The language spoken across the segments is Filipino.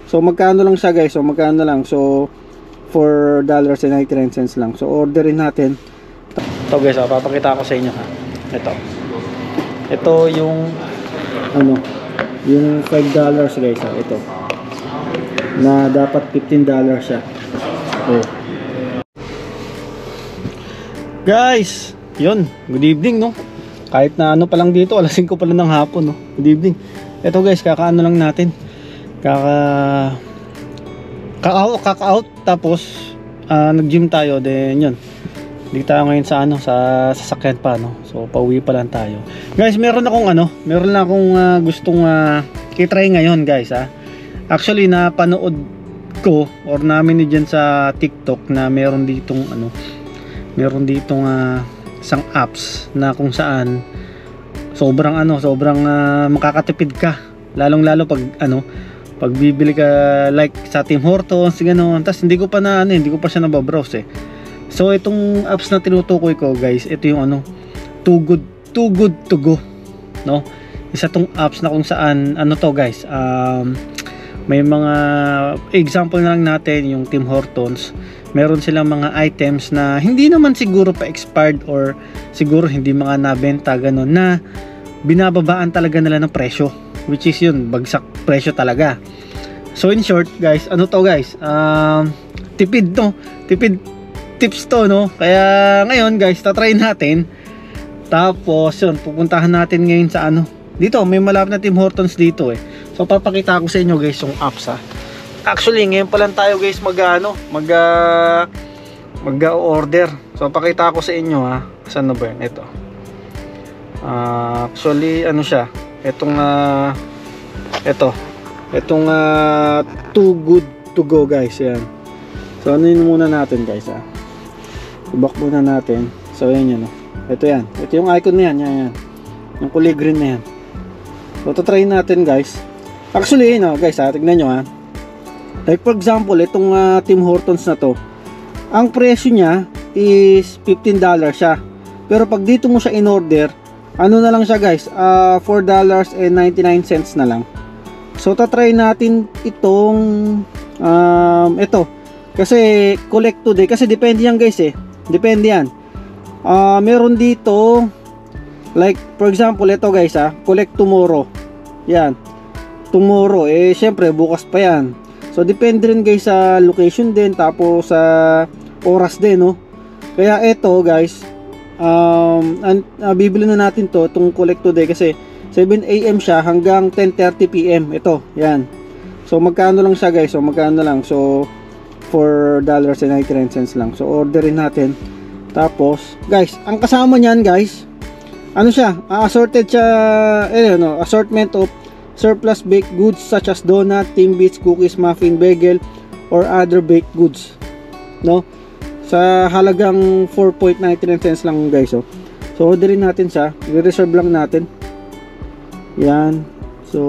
So magkano lang siya guys? So magkano lang? So $4.99 lang. So orderin natin. Ito guys, papakita ko sa inyo ha. Ito yung ano, yung $5 guys ha. Ito. Na dapat $15 siya. Oh. Guys, yun. Good evening no. Kahit na ano pa lang dito, alas 5 pa lang ng hapon no. Good evening. Ito guys, kakaano lang natin. Kaka-out tapos nag-gym tayo, then yun. Hindi tayo ngayon sa ano, sa sasakyan pa no. So pauwi pa lang tayo. Guys, meron na akong gustong i-try ngayon guys ha. Actually napanood ko or namin diyan sa TikTok na meron ditong isang apps na kung saan sobrang makakatipid ka. Lalong-lalo pag bibili ka like sa Tim Hortons, gano'n. Tapos hindi ko pa siya nababrowse eh. So itong apps na tinutukoy ko guys, ito yung Too Good To Go, no? Isa tong apps na kung saan to guys, may mga example na lang natin yung Tim Hortons. Meron silang mga items na hindi naman siguro pa expired or siguro hindi mga nabenta gano'n, na binababaan talaga nila ng presyo, which is yun, bagsak presyo talaga. So in short guys, tipid tips to no. Kaya ngayon guys, tatry natin. Tapos yun, pupuntahan natin ngayon sa dito, may malapit na Tim Hortons dito eh. So papakita ko sa inyo guys yung apps ha. Actually ngayon pa lang tayo guys mag-order. So pakita ko sa inyo ha. Saan na ba yun? Ito. Actually siya, itong Too Good To Go guys, yan. So yun muna natin guys ha. Subak muna natin. So yan. Ito yan. Ito yung icon na yan. Yung kulay green na yan. So try natin guys. Actually guys ha, tignan nyo ha. Like for example, itong Tim Hortons na to, ang presyo niya is $15 siya. Pero pag dito mo siya in order, na lang siya guys, $4.99 na lang. So tatry natin itong ito. Kasi collect today, kasi depende yan guys eh. Depende yan. Meron dito like for example ito guys collect tomorrow. Yan. Tomorrow syempre bukas pa yan. So depende rin guys sa location din, tapos sa oras din no. Kaya ito guys, bibili na natin itong collect today kasi 7 AM siya hanggang 10:30 PM. Ito, yan. So magkano lang siya guys? So $4.99 lang. So orderin natin. Tapos guys, ang kasama niyan guys, assorted siya, assortment of surplus baked goods such as donut, timbits, cookies, muffin, bagel, or other baked goods, no? Sa halagang $4.99 lang guys. So orderin natin siya, i-reserve lang natin. Yan. So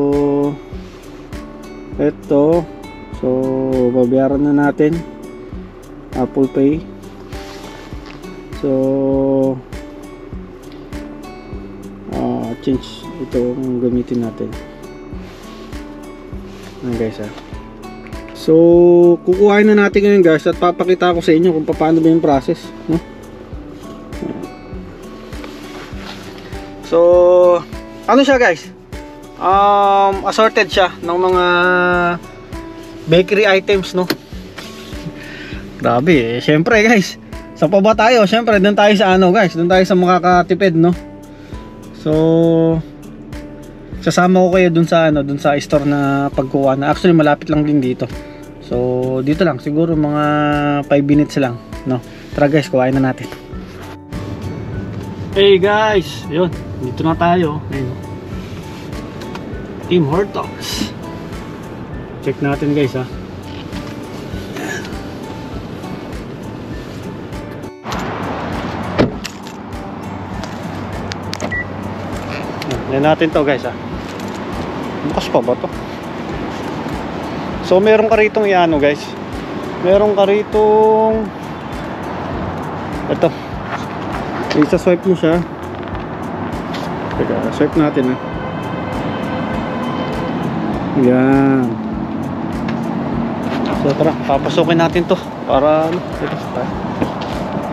eto. So babayaran na natin Apple Pay. So change ito ang gamitin natin. Guys so kukuhain na natin ngayon guys at papakita ko sa inyo kung paano ba yung process, no? So siya guys, assorted siya ng mga bakery items, no? Grabe syempre guys, saan pa ba tayo? Syempre doon tayo sa guys, doon tayo sa makakatipid, no? So sasama ko kayo dun sa store na pagkuha na. Actually malapit lang din dito. So dito lang siguro mga 5 minutes lang, no? Tara guys, kuhain na natin. Hey guys, yun, dito na tayo. Ayun, Tim Hortons. Check natin guys ha. Yan natin to guys ha. Bukas pa ba to? So meron ka ritong guys. Meron ka ritong ito. Isa swipe mo siya. Teka, swipe natin ha. Yan. So tara, papasukin natin to para ano, dito.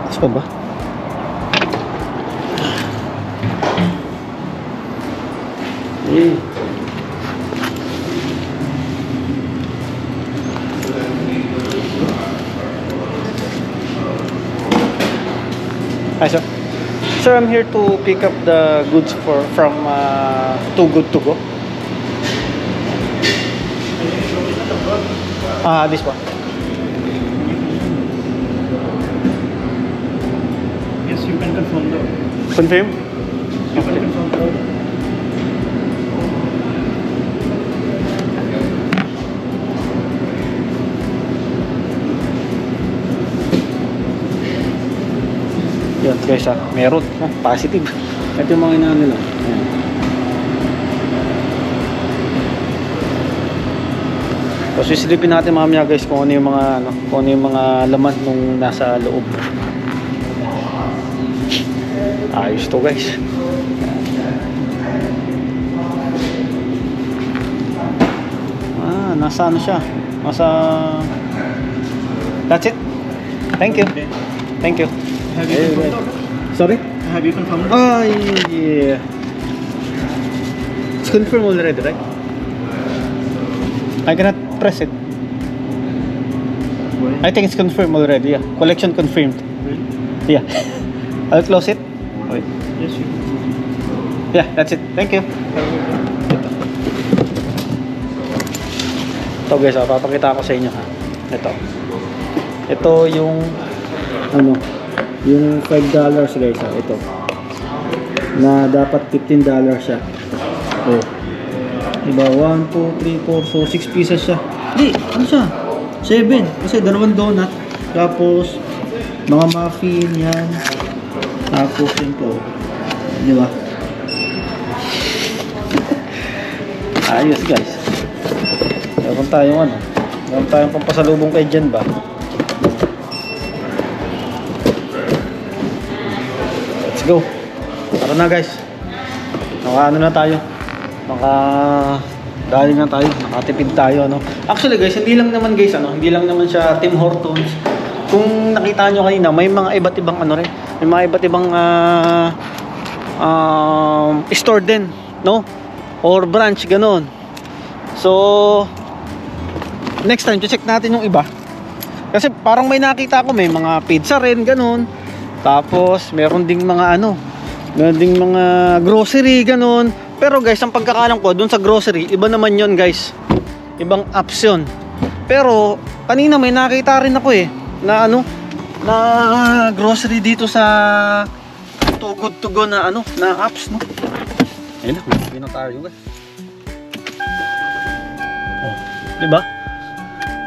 Mas pa ba? Hi sir. Sir, I'm here to pick up the goods from Too Good To Go. This one. Yes, you can confirm the order. Confirm? You can confirm the order. Yan guys meron. Positive. Ito yung mga inaano nila. Ayan. So sisilipin natin mamaya guys kung ano yung mga kung ano yung mga laman nung nasa loob. Ayos to guys. Nasa ano siya? Nasa That's it. Thank you. Thank you. Have you confirmed the order? Sorry? Have you confirmed the order? Yeah. It's confirmed already, right? I cannot press it. Why? I think it's confirmed already, yeah. Collection confirmed. Really? Yeah. I'll close it. Wait. Yes, you can. Yeah, that's it. Thank you. Have a good day. Ito guys, papakita ko sa inyo ha. Ito yung yung $5 guys ito. Na dapat $15 siya. Oh. Diba? 1, 2, 3, 4, so 6 pieces siya. Hindi, ano siya? 7. Kasi dalawang donut. Tapos, mga muffin yan. Tapos yun po. Diba? Ayos guys. Meron tayong meron tayong pampasalubong kay Jen ba? Let's go. Tara na guys. Na tayo. Dali na tayo. Nakatipid tayo Actually guys, hindi lang naman guys hindi lang naman siya Tim Hortons. Kung nakita nyo kanina, may mga iba't ibang rin. May mga iba't ibang store din, or branch ganon. So next time check natin yung iba. Kasi parang may nakita ko may mga pizza rin ganon. Tapos meron ding mga meron ding mga grocery ganon. Pero guys, ang pagkakalam ko dun sa grocery, iba naman yon guys. Ibang apps yun. Pero kanina may nakita rin ako na na grocery dito sa Too Good To Go na na apps Ayun na tayo guys. Diba?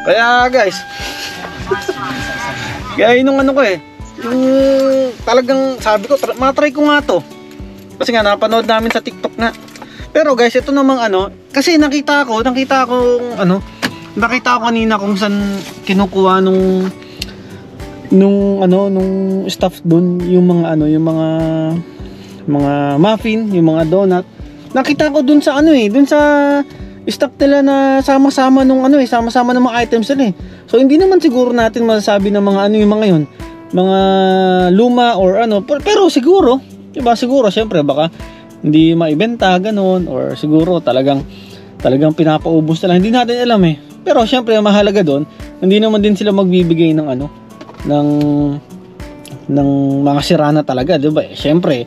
Kaya guys kaya nung yung talagang sabi ko matry ko nga to kasi nga napanood namin sa TikTok nga. Pero guys, ito namang kasi nakita ko kanina kung saan kinukuha nung stuff dun, yung mga yung mga muffin, yung mga donut. Nakita ko dun sa dun sa stock nila na sama-sama nung sama-sama ng mga items nila So hindi naman siguro natin masasabi na mga yung mga yun, mga luma or pero siguro, diba, siguro syempre baka hindi maibenta ganon, or siguro talagang pinapaubos na lang, hindi natin alam Pero syempre ang mahalaga doon, hindi naman din sila magbibigay ng ng mga sirana talaga, diba? Syempre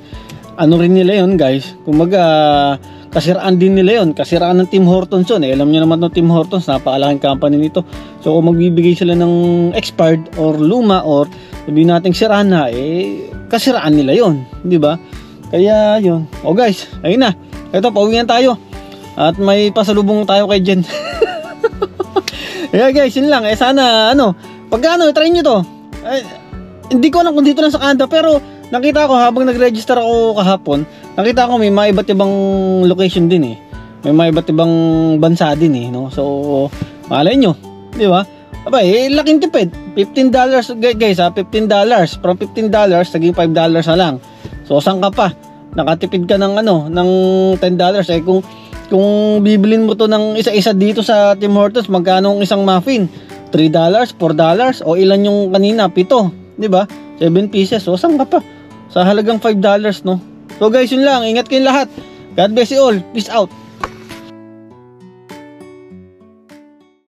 rin nila yun guys, kumaga kasiraan din nila yun, kasiraan ng Tim Hortons yun alam niyo naman ng Tim Hortons, napakalaking company nito. So kung magbibigay sila ng expired or luma or sabihin nating sirana, kasiraan nila yun, diba? Kaya yun. Guys, ayun na, ito pauwian tayo at may pasalubong tayo kay Jen. Kaya guys, yun lang sana try nyo to. Hindi ko alam kung dito lang sa Canada, pero nakita ko habang nag-register ako kahapon, nakita ko may mga iba't ibang location din may mga iba't ibang bansa din So malay nyo, di ba? Laking tipid, $15 guys $15, from $15 naging $5 na lang. So saan ka pa? Nakatipid ka ng ng $10 kung bibilin mo to ng isa-isa dito sa Tim Hortons, magkano ang isang muffin? $3, $4, o ilan yung kanina, 7, di ba? 7 pieces, so saan ka pa? Sa halagang $5, no? So guys, yun lang, ingat kayong lahat. God bless you all, peace out.